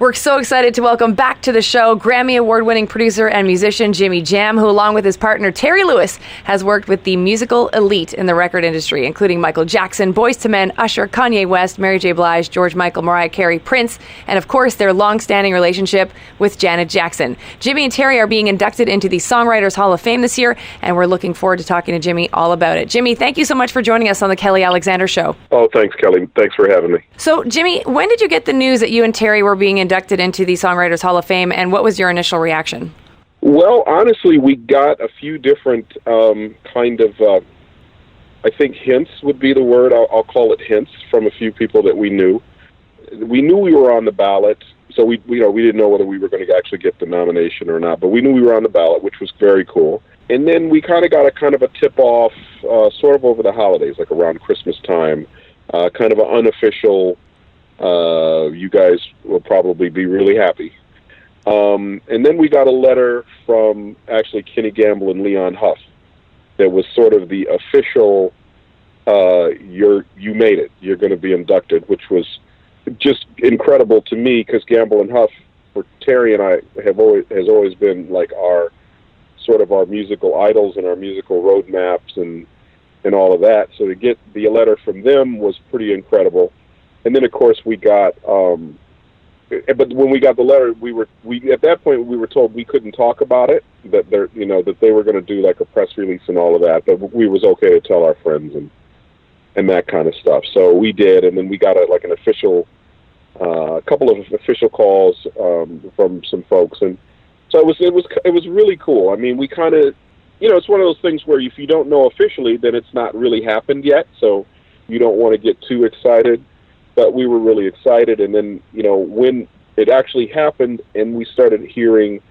We're so excited to welcome back to the show Grammy Award-winning producer and musician Jimmy Jam, who along with his partner Terry Lewis has worked with the musical elite in the record industry, including Michael Jackson, Boyz II Men, Usher, Kanye West, Mary J. Blige, George Michael, Mariah Carey, Prince, and of course their long-standing relationship with Janet Jackson. Jimmy and Terry are being inducted into the Songwriters Hall of Fame this year, and we're looking forward to talking to Jimmy all about it. Jimmy, thank you so much for joining us on the Kelly Alexander Show. Oh, thanks, Kelly. Thanks for having me. So, Jimmy, when did you get the news that you and Terry were being inducted into the Songwriters Hall of Fame, and what was your initial reaction? Well, honestly, we got a few different I think hints would be the word. I'll call it hints from a few people that we knew. We knew we were on the ballot, so we didn't know whether we were going to actually get the nomination or not, but we knew we were on the ballot, which was very cool. And then we kind of got a tip-off sort of over the holidays, like around Christmas time, kind of an unofficial, you guys will probably be really happy. And then we got a letter from actually Kenny Gamble and Leon Huff that was sort of the official, you made it, you're going to be inducted, which was just incredible to me because Gamble and Huff, for Terry and I, has always been like our musical idols and our musical roadmaps and all of that. So to get the letter from them was pretty incredible. And then of course we got, but when we got the letter, we at that point we were told we couldn't talk about it, that that they were going to do like a press release and all of that, but we was okay to tell our friends and that kind of stuff. So we did, and then we got an official, a couple of official calls from some folks, and so it was really cool. I mean, we kind of, it's one of those things where if you don't know officially, then it's not really happened yet, so you don't want to get too excited. But we were really excited, and then, when it actually happened and we started hearing,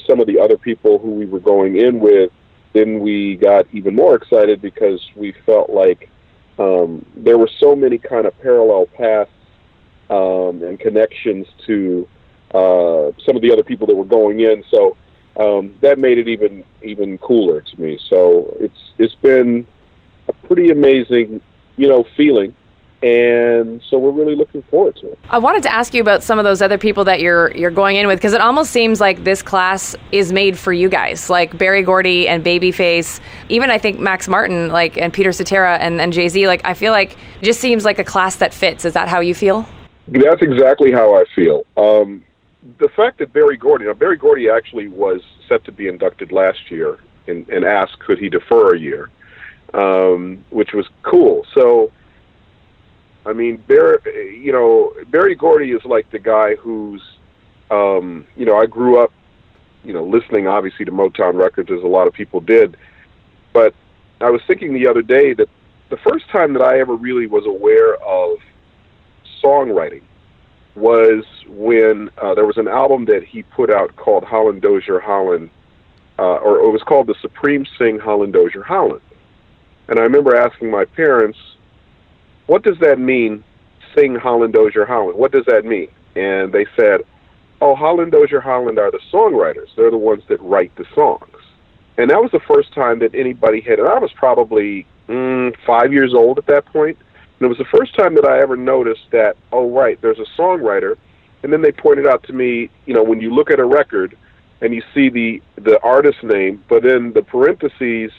some of the other people who we were going in with, then we got even more excited because we felt like there were so many kind of parallel paths and connections to some of the other people that were going in. So that made it even cooler to me. So it's been a pretty amazing, feeling. And so we're really looking forward to it. I wanted to ask you about some of those other people that you're going in with, because it almost seems like this class is made for you guys, like Berry Gordy and Babyface, even I think Max Martin, and Peter Cetera and Jay-Z. I feel like it just seems like a class that fits. Is that how you feel? That's exactly how I feel. The fact that Berry Gordy actually was set to be inducted last year and asked could he defer a year, which was cool. So, I mean, Berry Gordy is like the guy who's, I grew up, listening obviously to Motown records as a lot of people did. But I was thinking the other day that the first time that I ever really was aware of songwriting was when there was an album that he put out called Holland Dozier Holland, or it was called The Supreme Sing Holland Dozier Holland. And I remember asking my parents, what does that mean, sing Holland Dozier Holland? What does that mean? And they said, oh, Holland Dozier Holland are the songwriters. They're the ones that write the songs. And that was the first time that anybody had, and I was probably 5 years old at that point. And it was the first time that I ever noticed that, oh, right, there's a songwriter. And then they pointed out to me, when you look at a record and you see the artist name, but in the parentheses,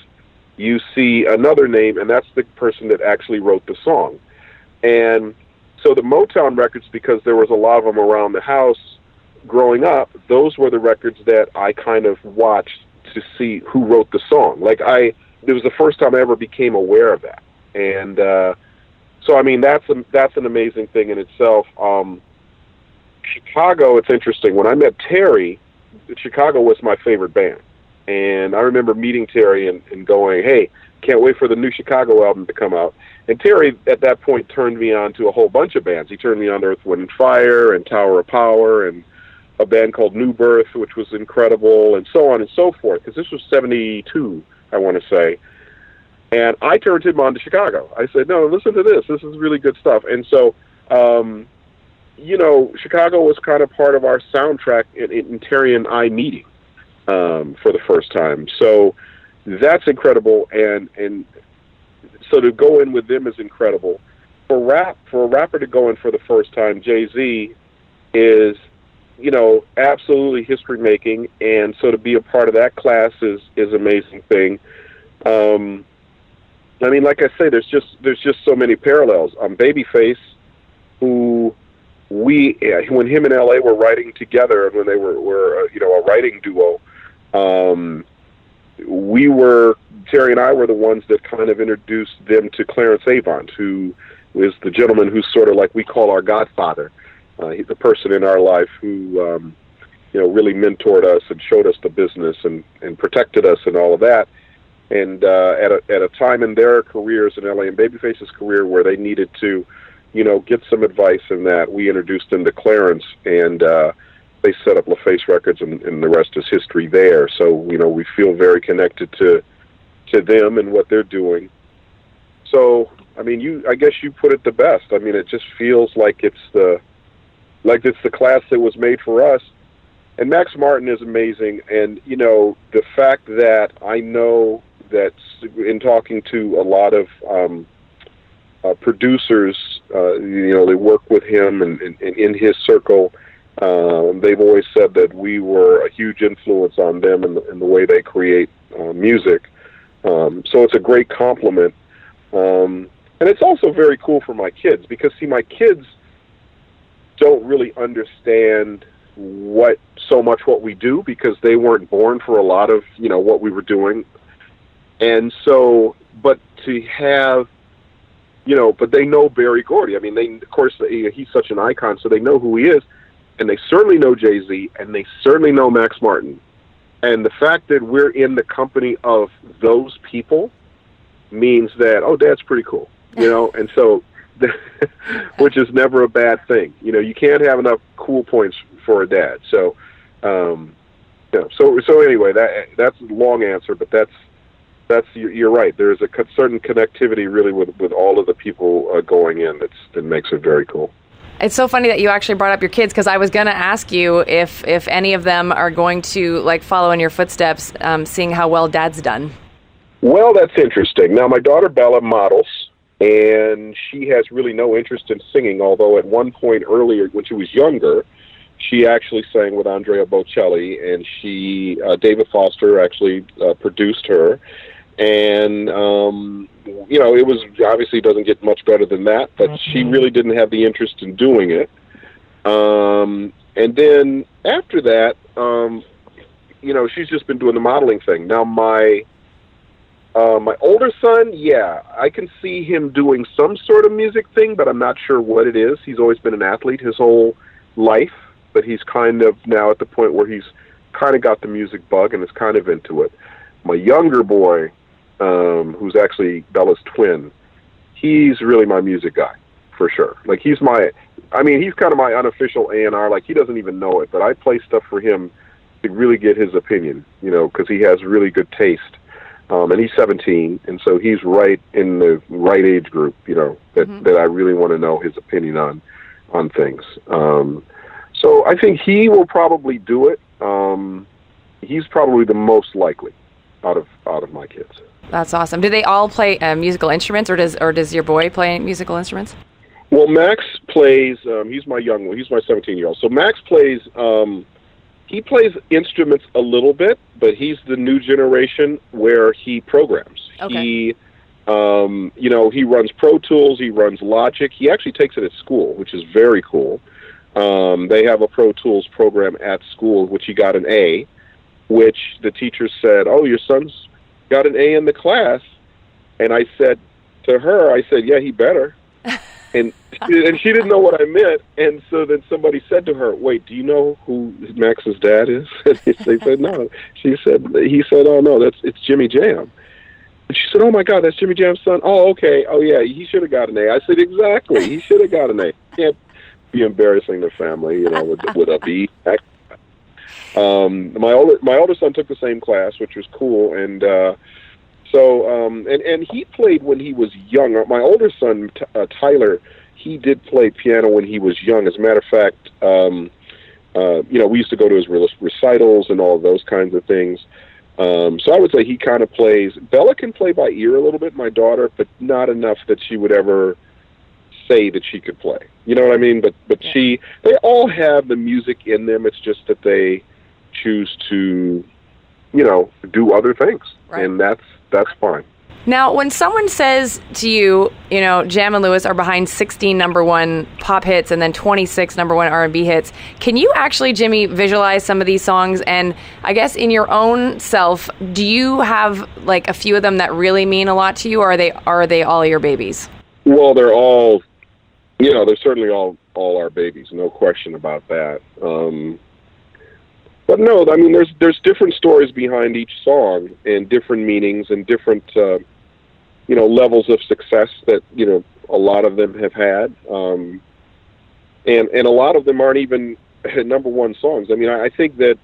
you see another name, and that's the person that actually wrote the song. And so the Motown records, because there was a lot of them around the house growing up, those were the records that I kind of watched to see who wrote the song. It was the first time I ever became aware of that. And so, I mean, that's an amazing thing in itself. Chicago, it's interesting. When I met Terry, Chicago was my favorite band. And I remember meeting Terry and going, hey, can't wait for the new Chicago album to come out. And Terry, at that point, turned me on to a whole bunch of bands. He turned me on to Earth, Wind & Fire and Tower of Power and a band called New Birth, which was incredible, and so on and so forth, because this was 72, I want to say. And I turned him on to Chicago. I said, no, listen to this. This is really good stuff. And so, Chicago was kind of part of our soundtrack in Terry and I meeting. For the first time. So that's incredible, and so to go in with them is incredible. For a rapper to go in for the first time, Jay-Z is absolutely history making, and so to be a part of that class is an amazing thing. I mean, like I say, there's just so many parallels. Babyface, who when him and LA were writing together, and when they were a writing duo, Terry and I were the ones that kind of introduced them to Clarence Avant, who is the gentleman who's sort of like we call our godfather. He's the person in our life who really mentored us and showed us the business and protected us and all of that. And at a time in their careers in LA and Babyface's career where they needed to, get some advice in that, we introduced them to Clarence, and they set up LaFace Records, and the rest is history there. So, we feel very connected to them and what they're doing. So, I mean, I guess you put it the best. I mean, it just feels like it's the class that was made for us. And Max Martin is amazing, and the fact that I know that in talking to a lot of producers, they work with him and in his circle, they've always said that we were a huge influence on them in the way they create music. So it's a great compliment, and it's also very cool for my kids because my kids don't really understand what we do because they weren't born for a lot of what we were doing, and so but to have but they know Berry Gordy. I mean, of course he's such an icon, so they know who he is, and they certainly know Jay-Z, and they certainly know Max Martin, and the fact that we're in the company of those people means that Dad's pretty cool, and so which is never a bad thing. You can't have enough cool points for a dad. So, so anyway, that's a long answer, but you're right. There's a certain connectivity really with all of the people going in that makes it very cool. It's so funny that you actually brought up your kids, because I was going to ask you if any of them are going to follow in your footsteps, seeing how well Dad's done. Well, that's interesting. Now, my daughter Bella models, and she has really no interest in singing, although at one point earlier, when she was younger, she actually sang with Andrea Bocelli, and David Foster actually produced her. And, it was obviously doesn't get much better than that, but she really didn't have the interest in doing it. And then after that, she's just been doing the modeling thing. Now, my older son, I can see him doing some sort of music thing, but I'm not sure what it is. He's always been an athlete his whole life, but he's kind of now at the point where he's kind of got the music bug and is kind of into it. My younger boy, who's actually Bella's twin, he's really my music guy, for sure. He's kind of my unofficial A&R. He doesn't even know it, but I play stuff for him to really get his opinion, because he has really good taste. And he's 17, and so he's right in the right age group, that I really want to know his opinion on things. So I think he will probably do it. He's probably the most likely out of my kids. That's awesome. Do they all play musical instruments, or does your boy play musical instruments? Well, Max plays. He's my young one. He's my 17-year-old. So Max plays. He plays instruments a little bit, but he's the new generation where he programs. Okay. He runs Pro Tools. He runs Logic. He actually takes it at school, which is very cool. They have a Pro Tools program at school, which he got an A, which the teacher said, your son's got an A in the class. And I said to her, yeah, he better. And she didn't know what I meant. And so then somebody said to her, wait, do you know who Max's dad is? And they said, no. He said, oh, no, it's Jimmy Jam. And she said, oh, my God, that's Jimmy Jam's son? Oh, okay. Oh, yeah, he should have got an A. I said, exactly. He should have got an A. Can't be embarrassing the family, with a B. My older son took the same class, which was cool. And and he played when he was young. My older son, Tyler, he did play piano when he was young. As a matter of fact, we used to go to his recitals and all of those kinds of things. So I would say he kind of plays. Bella can play by ear a little bit, my daughter, but not enough that she would ever, say that she could play. You know what I mean? But they all have the music in them. It's just that they choose to, do other things, right. And that's fine. Now, when someone says to you, Jam and Lewis are behind 16 number one pop hits and then 26 number one R&B hits, can you actually, Jimmy, visualize some of these songs? And I guess in your own self, do you have like a few of them that really mean a lot to you, or are they all your babies? Well, they're all, they're certainly all our babies, no question about that. But no, I mean, there's different stories behind each song and different meanings and different, levels of success that, a lot of them have had. And a lot of them aren't even number one songs. I mean, I think that,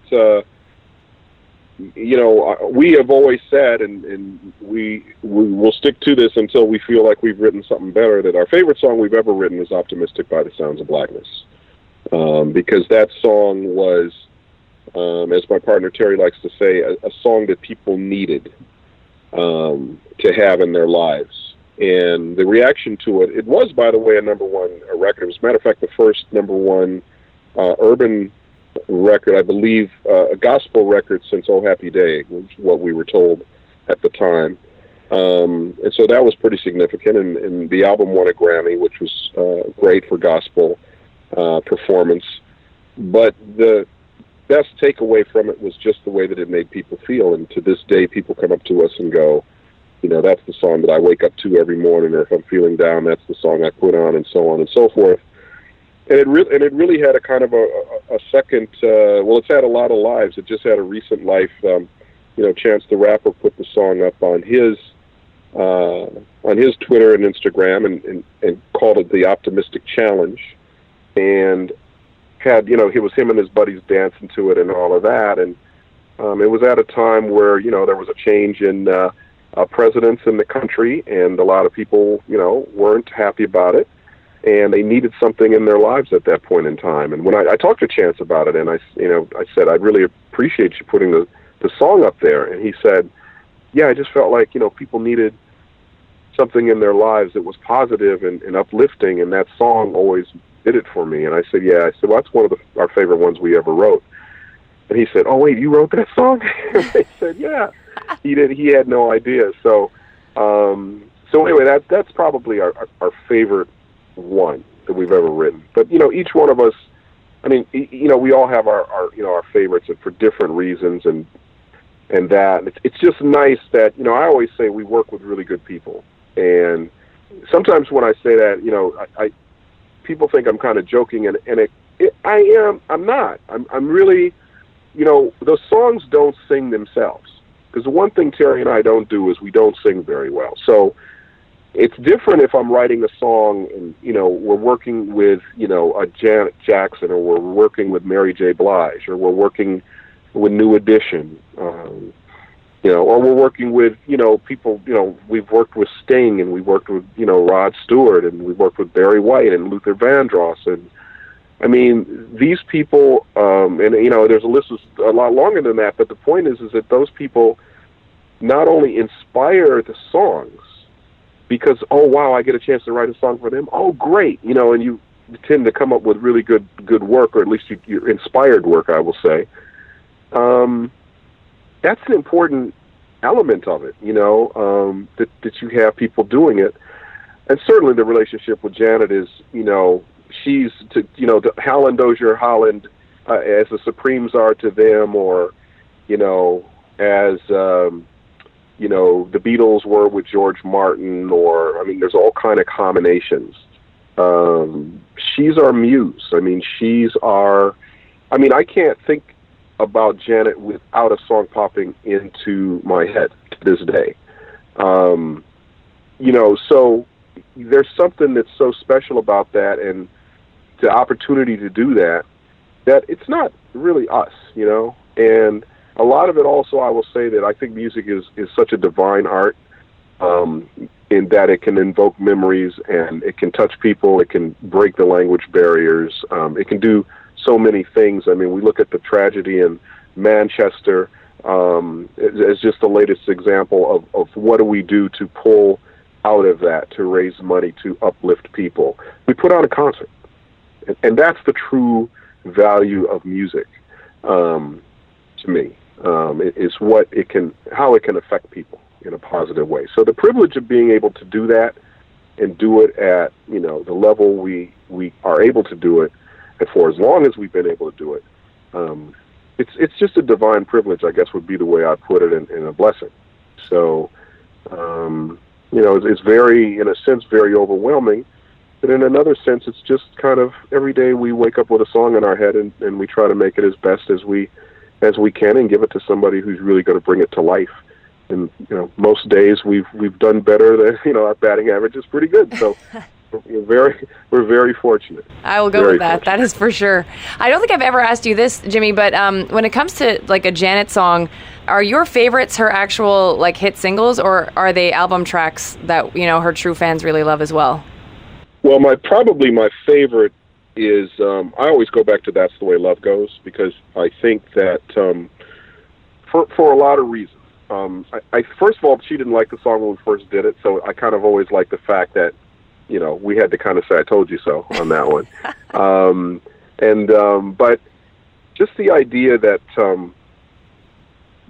we have always said, and we will stick to this until we feel like we've written something better, that our favorite song we've ever written is Optimistic by the Sounds of Blackness. Because that song was, as my partner Terry likes to say, a song that people needed to have in their lives. And the reaction to it was, by the way, a number one record. As a matter of fact, the first number one urban record, I believe, a gospel record since Oh Happy Day, was what we were told at the time. And so that was pretty significant. And the album won a Grammy, which was great for gospel performance. But the best takeaway from it was just the way that it made people feel. And to this day, people come up to us and go, that's the song that I wake up to every morning, or if I'm feeling down, that's the song I put on, and so on and so forth. And it really had a kind of a second, it's had a lot of lives. It just had a recent life. Chance the Rapper put the song up on his Twitter and Instagram and called it the Optimistic Challenge. And had, it was him and his buddies dancing to it and all of that. And it was at a time where, there was a change in presidents in the country, and a lot of people, weren't happy about it. And they needed something in their lives at that point in time. And when I talked to Chance about it, and I said, I'd really appreciate you putting the song up there. And he said, yeah, I just felt like, people needed something in their lives that was positive and uplifting, and that song always did it for me. And I said, yeah. I said, well, that's one of our favorite ones we ever wrote. And he said, oh, wait, you wrote that song? I said, yeah. He did. He had no idea. So anyway, that's probably our favorite one that we've ever written. But each one of us, I mean, we all have our favorites for different reasons, and that it's just nice that I always say we work with really good people. And sometimes when I say that, I people think I'm kind of joking, and I am. I'm not. I'm really, those songs don't sing themselves, because the one thing Terry and I don't do is we don't sing very well. So it's different if I'm writing a song and, we're working with, a Janet Jackson, or we're working with Mary J. Blige, or we're working with New Edition, or we're working with, people, we've worked with Sting, and we've worked with, Rod Stewart, and we've worked with Barry White and Luther Vandross. And I mean, these people, and, there's a list a lot longer than that, but the point is that those people not only inspire the songs, because, oh, wow, I get a chance to write a song for them. Oh, great. And you tend to come up with really good work, or at least your inspired work, I will say. That's an important element of it, that you have people doing it. And certainly the relationship with Janet is, she's to Howland Dozier Holland, as the Supremes are to them, or, as, the Beatles were with George Martin, or, I mean, there's all kind of combinations. She's our muse. I mean, I can't think about Janet without a song popping into my head to this day. So there's something that's so special about that, and the opportunity to do that it's not really us, and a lot of it also, I will say that I think music is such a divine art, in that it can invoke memories, and it can touch people, it can break the language barriers, it can do so many things. I mean, we look at the tragedy in Manchester as just the latest example of what do we do to pull out of that to raise money to uplift people. We put on a concert. And that's the true value of music, to me. It's how it can affect people in a positive way. So the privilege of being able to do that and do it at, the level we are able to do it, and for as long as we've been able to do it, it's just a divine privilege, I guess would be the way I put it, and a blessing. So, it's very, in a sense, very overwhelming. But in another sense, it's just kind of every day we wake up with a song in our head, and we try to make it as best as we can, and give it to somebody who's really going to bring it to life. And most days we've done better than our batting average is pretty good. So we're very fortunate. I will go with that. Fortunate. That is for sure. I don't think I've ever asked you this, Jimmy, but when it comes to like a Janet song, are your favorites her actual like hit singles, or are they album tracks that her true fans really love as well? Well, probably my favorite is, I always go back to That's the Way Love Goes, because I think that for a lot of reasons. I first of all, she didn't like the song when we first did it, so I kind of always like the fact that, we had to kind of say, I told you so on that one. But just the idea that,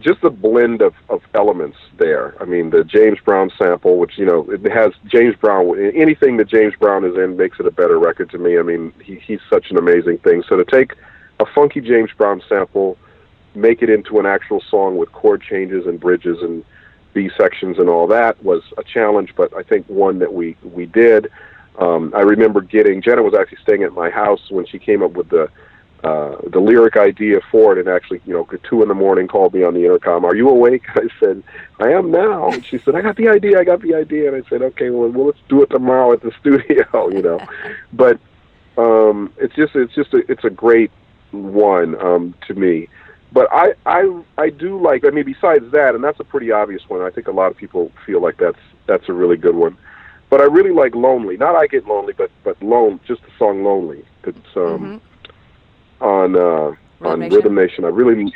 just the blend of elements there. I mean, the James Brown sample, which, it has James Brown, anything that James Brown is in makes it a better record to me. I mean, he's such an amazing thing. So to take a funky James Brown sample, make it into an actual song with chord changes and bridges and B sections and all that was a challenge, but I think one that we did. I remember Janet was actually staying at my house when she came up with the lyric idea for it, and actually, at 2 a.m, called me on the intercom. Are you awake? I said, I am now. And she said, I got the idea. And I said, okay, well, let's do it tomorrow at the studio, But it's a great one to me. But I do like, besides that, and that's a pretty obvious one. I think a lot of people feel like that's a really good one. But I really like Lonely. Not I Get Lonely, but just the song Lonely. It's on Rhythm Nation. I really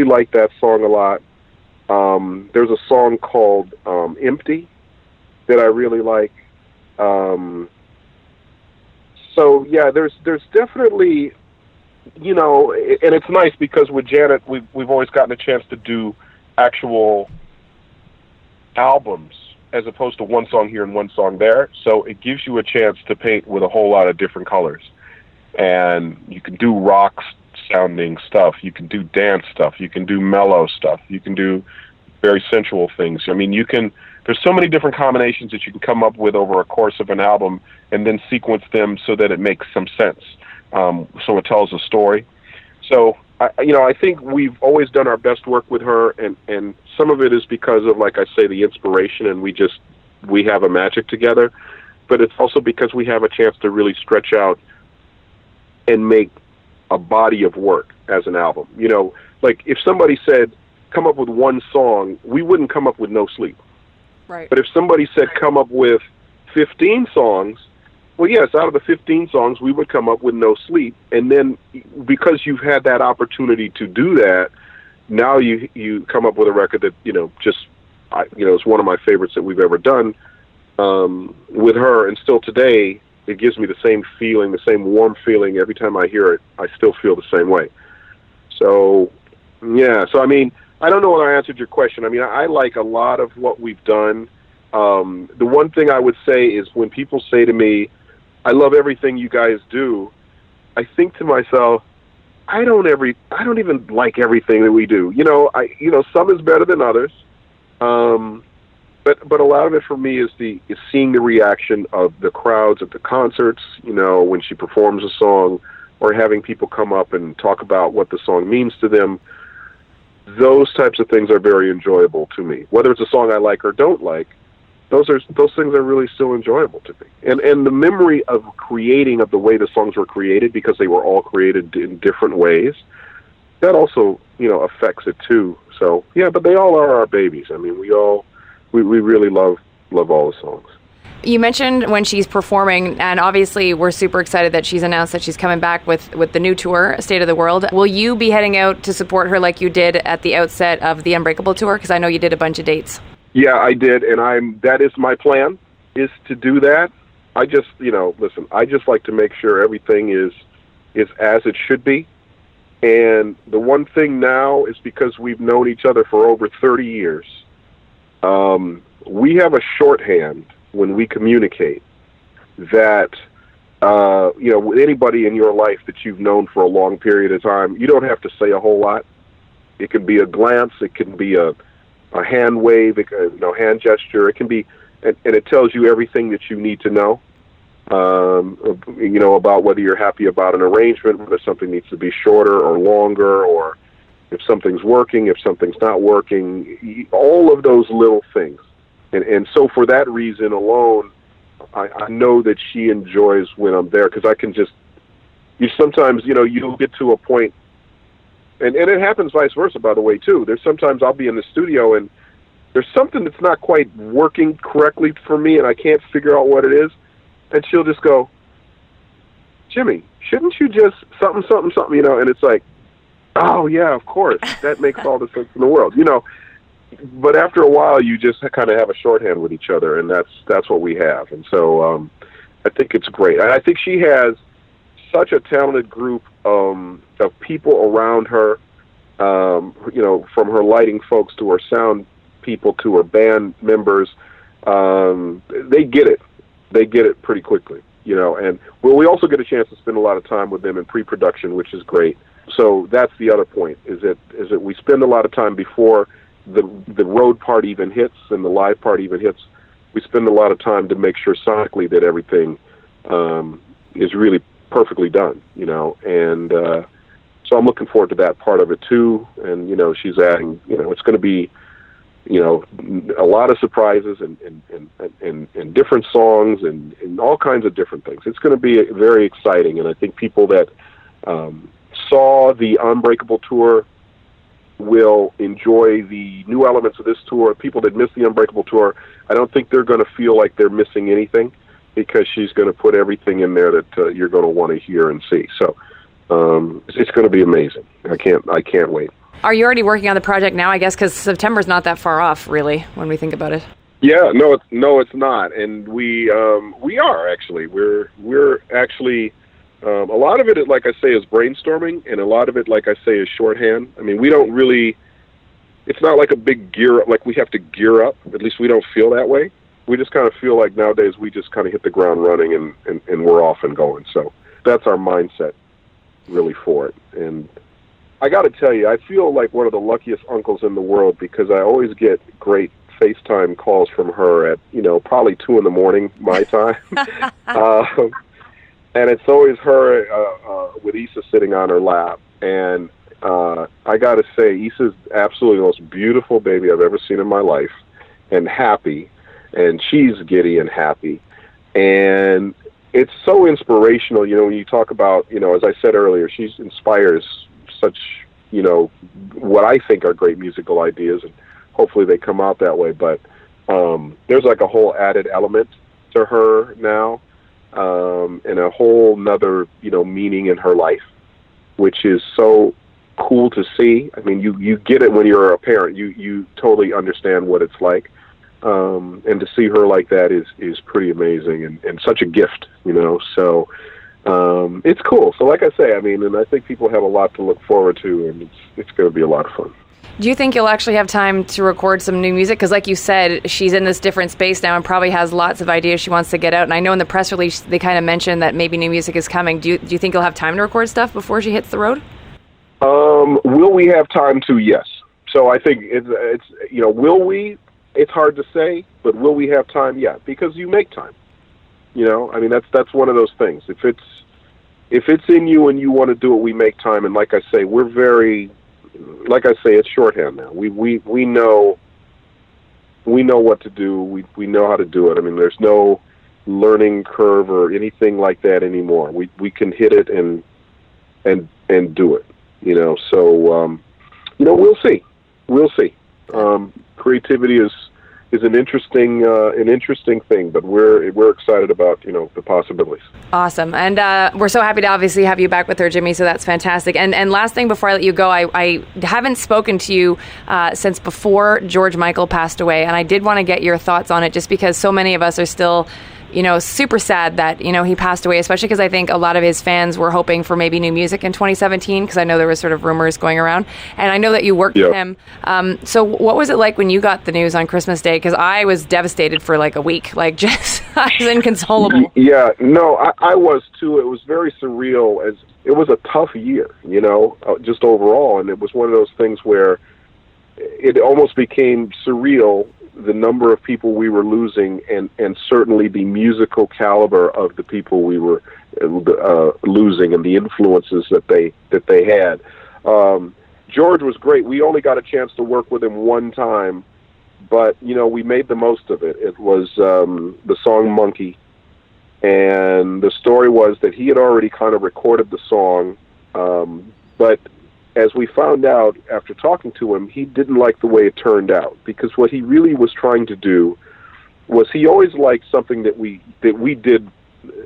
like that song a lot. There's a song called Empty that I really like. So yeah, there's definitely, and it's nice because with Janet we've always gotten a chance to do actual albums as opposed to one song here and one song there. So it gives you a chance to paint with a whole lot of different colors. And you can do rock sounding stuff, you can do dance stuff, you can do mellow stuff, you can do very sensual things. There's so many different combinations that you can come up with over a course of an album and then sequence them so that it makes some sense. So it tells a story. So, I think we've always done our best work with her, and some of it is because of, like I say, the inspiration, and we have a magic together, but it's also because we have a chance to really stretch out and make a body of work as an album. Like if somebody said, come up with one song, we wouldn't come up with No Sleep. Right. But if somebody said, come up with 15 songs, well, yes, out of the 15 songs, we would come up with No Sleep. And then because you've had that opportunity to do that, now you come up with a record that, it's one of my favorites that we've ever done with her. And still today, it gives me the same feeling, the same warm feeling. Every time I hear it, I still feel the same way. So, yeah. So, I don't know whether I answered your question. I like a lot of what we've done. The one thing I would say is when people say to me, I love everything you guys do, I think to myself, I don't even like everything that we do. Some is better than others. But a lot of it for me is seeing the reaction of the crowds at the concerts, when she performs a song, or having people come up and talk about what the song means to them. Those types of things are very enjoyable to me. Whether it's a song I like or don't like, those things are really still enjoyable to me. And the memory of creating, of the way the songs were created, because they were all created in different ways, that also, affects it too. So yeah, but they all are our babies. We really love all the songs. You mentioned when she's performing, and obviously we're super excited that she's announced that she's coming back with the new tour, State of the World. Will you be heading out to support her like you did at the outset of the Unbreakable tour? Because I know you did a bunch of dates. Yeah, I did, and that is my plan, is to do that. I just, listen, I just like to make sure everything is as it should be. And the one thing now is, because we've known each other for over 30 years, we have a shorthand when we communicate that, with anybody in your life that you've known for a long period of time, you don't have to say a whole lot. It can be a glance, it can be a hand wave, hand gesture. It can be, and it tells you everything that you need to know. About whether you're happy about an arrangement, whether something needs to be shorter or longer, or if something's working, if something's not working, all of those little things. And so for that reason alone, I know that she enjoys when I'm there, because I can just, sometimes, you'll get to a point, and it happens vice versa, by the way, too. There's sometimes I'll be in the studio and there's something that's not quite working correctly for me, and I can't figure out what it is. And she'll just go, Jimmy, shouldn't you just something, and it's like, oh, yeah, of course. That makes all the sense in the world, But after a while, you just kind of have a shorthand with each other, and that's what we have. And so I think it's great. I think she has such a talented group of people around her, from her lighting folks to her sound people to her band members. They get it. They get it pretty quickly, and we also get a chance to spend a lot of time with them in pre-production, which is great. So that's the other point, is that we spend a lot of time before the road part even hits and the live part even hits. We spend a lot of time to make sure sonically that everything is really perfectly done, and so I'm looking forward to that part of it too. And she's adding, it's going to be, a lot of surprises and different songs and all kinds of different things. It's going to be very exciting, and I think people that saw the Unbreakable tour will enjoy the new elements of this tour. People that missed the Unbreakable tour, I don't think they're going to feel like they're missing anything, because she's going to put everything in there that you're going to want to hear and see. So it's going to be amazing. I can't wait. Are you already working on the project now, I guess, because September's not that far off, really, when we think about it? Yeah, no, it's not. And we are actually. We're actually, a lot of it, like I say, is brainstorming, and a lot of it, like I say, is shorthand. I mean, we don't really, it's not like a big gear up, like we have to gear up. At least we don't feel that way. We just kind of feel like nowadays we just kind of hit the ground running and we're off and going. So that's our mindset really for it. And I got to tell you, I feel like one of the luckiest uncles in the world, because I always get great FaceTime calls from her at, probably 2 a.m. my time. And it's always her with Issa sitting on her lap. And I got to say, Issa's absolutely the most beautiful baby I've ever seen in my life, and happy. And she's giddy and happy. And it's so inspirational, when you talk about, as I said earlier, she inspires such, what I think are great musical ideas, and hopefully they come out that way. But there's like a whole added element to her now, and a whole nother, meaning in her life, which is so cool to see. I mean, you get it when you're a parent. You totally understand what it's like. And to see her like that is pretty amazing, and such a gift, so it's cool. So like I say, I mean, and I think people have a lot to look forward to, and it's going to be a lot of fun. Do you think you'll actually have time to record some new music? Because like you said, she's in this different space now and probably has lots of ideas she wants to get out. And I know in the press release they kind of mentioned that maybe new music is coming. Do you think you'll have time to record stuff before she hits the road? Will we have time to? Yes. So I think it's will we? It's hard to say, but will we have time? Yeah, because you make time. I mean, that's one of those things. If it's in you and you want to do it, we make time. And like I say, it's shorthand now. We know what to do. We know how to do it. I mean, there's no learning curve or anything like that anymore. We can hit it and do it. So we'll see. Creativity is an interesting thing, but we're excited about the possibilities. Awesome, and we're so happy to obviously have you back with her, Jimmy. So that's fantastic. And last thing before I let you go, I haven't spoken to you since before George Michael passed away, and I did want to get your thoughts on it, just because so many of us are still super sad that, he passed away, especially because I think a lot of his fans were hoping for maybe new music in 2017, because I know there was sort of rumors going around. And I know that you worked with him. So what was it like when you got the news on Christmas Day? Because I was devastated for like a week. Like, just, I was inconsolable. Yeah, no, I was too. It was very surreal. As it was a tough year, just overall. And it was one of those things where it almost became surreal, the number of people we were losing, and certainly the musical caliber of the people we were losing, and the influences that they had. George was great. We only got a chance to work with him one time, but we made the most of it. It was the song Monkey, and the story was that he had already kind of recorded the song, but as we found out after talking to him, he didn't like the way it turned out, because what he really was trying to do was, he always liked something that we did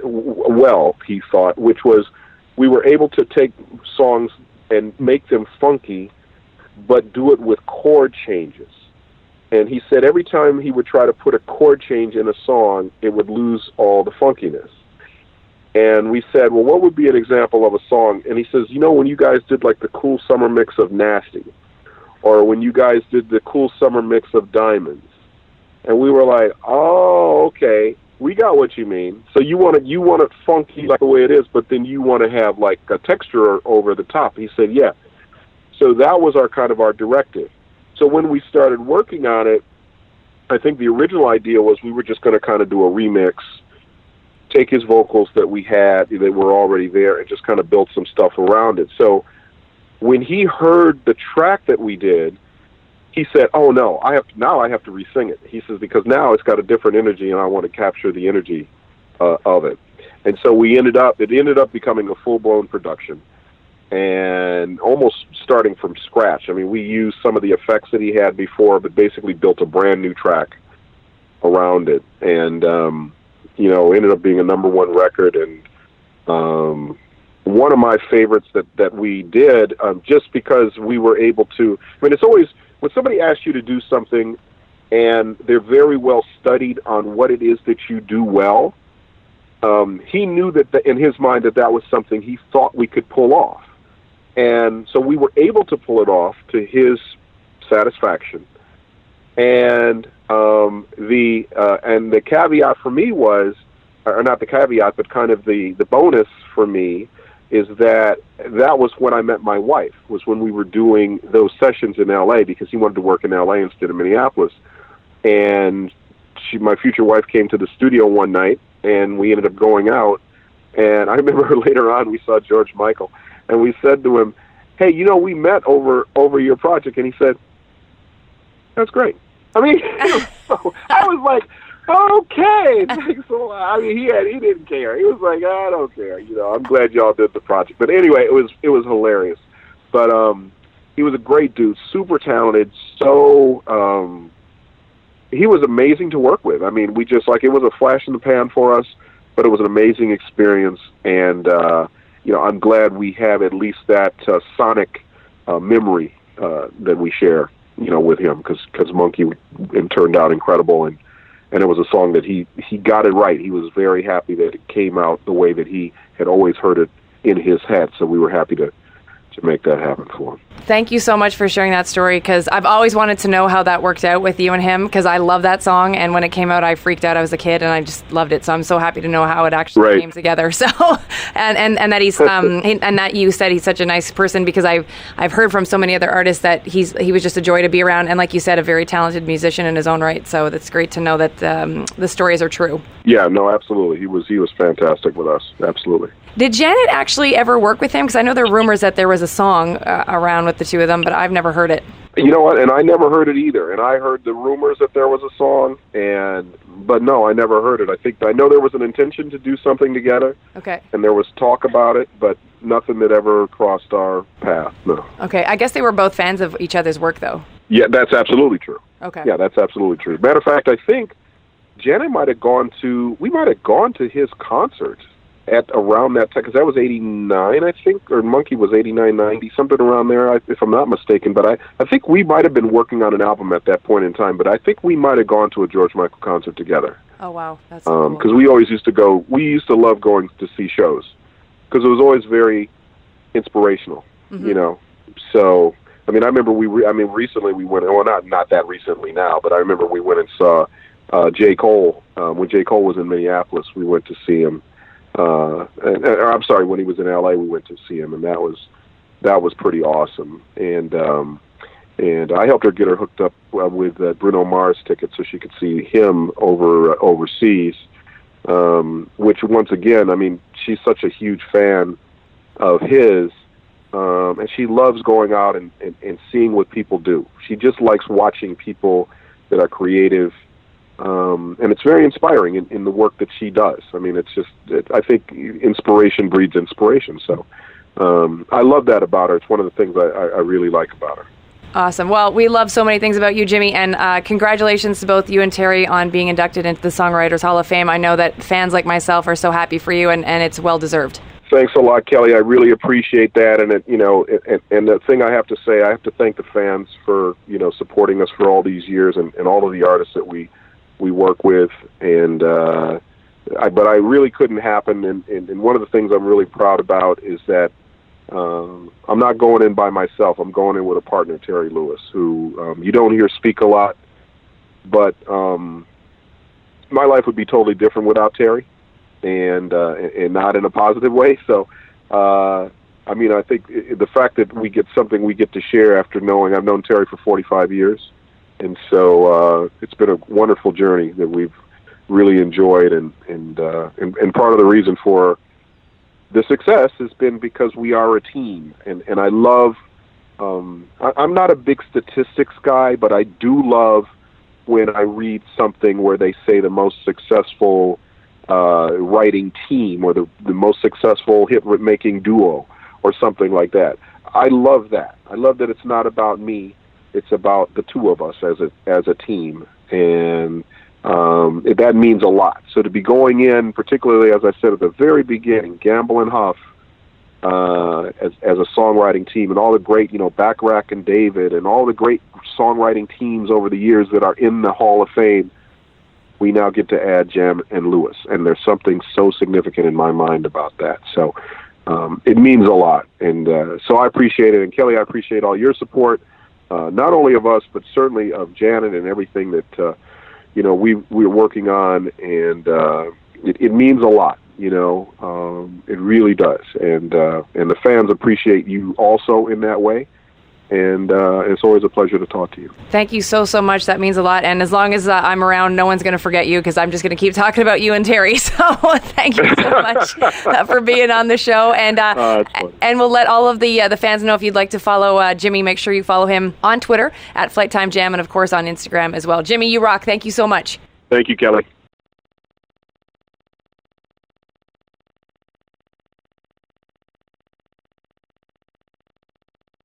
well, he thought, which was we were able to take songs and make them funky, but do it with chord changes. And he said every time he would try to put a chord change in a song, it would lose all the funkiness. And we said, well, what would be an example of a song? And he says, when you guys did like the cool summer mix of Nasty, or when you guys did the cool summer mix of Diamonds. And we were like, oh, okay, we got what you mean. So you want it funky like the way it is, but then you want to have like a texture over the top. He said, yeah. So that was our directive. So when we started working on it, I think the original idea was we were just going to kind of do a remix, take his vocals that we had, that were already there, and just kind of build some stuff around it. So when he heard the track that we did, he said, oh no, I have to re-sing it. He says, because now it's got a different energy, and I want to capture the energy of it. And so it ended up becoming a full-blown production, and almost starting from scratch. I mean, we used some of the effects that he had before, but basically built a brand new track around it. And ended up being a #1 record, and one of my favorites that we did, just because we were able to. I mean, it's always when somebody asks you to do something, and they're very well studied on what it is that you do well. He knew that in his mind that was something he thought we could pull off, and so we were able to pull it off to his satisfaction. And the caveat for me was, or not the caveat, but kind of the bonus for me, is that was when I met my wife, was when we were doing those sessions in L.A., because he wanted to work in L.A. instead of Minneapolis. And my future wife came to the studio one night, and we ended up going out. And I remember later on we saw George Michael, and we said to him, hey, we met over your project. And he said, that's great. I mean, I was like, okay. So, I mean, he didn't care. He was like, I don't care. I'm glad y'all did the project. But anyway, it was hilarious. But he was a great dude, super talented. So he was amazing to work with. I mean, it was a flash in the pan for us, but it was an amazing experience. And I'm glad we have at least that sonic memory that we share, with him, because Monkey turned out incredible, and it was a song that he got it right. He was very happy that it came out the way that he had always heard it in his head, so we were happy to make that happen for him. Thank you so much for sharing that story, because I've always wanted to know how that worked out with you and him, because I love that song, and when it came out I freaked out. I was a kid and I just loved it, so I'm so happy to know how it actually came together. So and that he's and that you said he's such a nice person, because I've heard from so many other artists that he was just a joy to be around, and like you said, a very talented musician in his own right. So that's great to know that the stories are true. Yeah, no, absolutely. He was fantastic with us. Absolutely. Did Janet actually ever work with him? Because I know there are rumors that there was a song around with the two of them, but I've never heard it. You know what? And I never heard it either. And I heard the rumors that there was a song, but no, I never heard it. I know there was an intention to do something together. Okay. And there was talk about it, but nothing that ever crossed our path. No. Okay. I guess they were both fans of each other's work, though. Yeah, that's absolutely true. Okay. Yeah, that's absolutely true. Matter of fact, I think Janet might have gone to his concert at around that time, because that was 89, I think, or Monkey was 89, 90, something around there, if I'm not mistaken. But I think we might have been working on an album at that point in time, but I think we might have gone to a George Michael concert together. Oh, wow. That's so cool. Because we always used to go, we used to love going to see shows, because it was always very inspirational, you know. So, I mean, I remember recently we went, well, not that recently now, but I remember we went and saw J. Cole, when J. Cole was in Minneapolis, we went to see him. I'm sorry, when he was in LA, we went to see him, and that was pretty awesome. And I helped her get her hooked up with Bruno Mars tickets so she could see him overseas. Which, once again, I mean, she's such a huge fan of his, and she loves going out and seeing what people do. She just likes watching people that are creative. And it's very inspiring in the work that she does. I mean, I think inspiration breeds inspiration. So I love that about her. It's one of the things I really like about her. Awesome. Well, we love so many things about you, Jimmy, and congratulations to both you and Terry on being inducted into the Songwriters Hall of Fame. I know that fans like myself are so happy for you, and it's well-deserved. Thanks a lot, Kelly. I really appreciate that. And and the thing I have to say, I have to thank the fans for, supporting us for all these years, and all of the artists that we work with, but I really couldn't happen, and one of the things I'm really proud about is that I'm not going in by myself. I'm going in with a partner, Terry Lewis, who you don't hear speak a lot, but my life would be totally different without Terry, and not in a positive way. So I mean, I think the fact that we get to share after knowing I've known Terry for 45 years. And so it's been a wonderful journey that we've really enjoyed, and part of the reason for the success has been because we are a team. And I love, I'm not a big statistics guy, but I do love when I read something where they say the most successful writing team, or the most successful hit-making duo, or something like that. I love that. I love that it's not about me. It's about the two of us as a team, and that means a lot. So to be going in, particularly as I said at the very beginning, Gamble and Huff as a songwriting team, and all the great, Bacharach and David, and all the great songwriting teams over the years that are in the Hall of Fame, we now get to add Jam and Lewis, and there's something so significant in my mind about that. So it means a lot, and so I appreciate it. And Kelly, I appreciate all your support. Not only of us, but certainly of Janet and everything that we're working on, and it means a lot. It really does, and the fans appreciate you also in that way. And it's always a pleasure to talk to you. Thank you so much. That means a lot. And as long as I'm around, no one's going to forget you, because I'm just going to keep talking about you and Terry. So thank you so much for being on the show. And we'll let all of the fans know, if you'd like to follow Jimmy, make sure you follow him on Twitter at Flight Time Jam, and of course on Instagram as well. Jimmy, you rock. Thank you so much. Thank you, Kelly.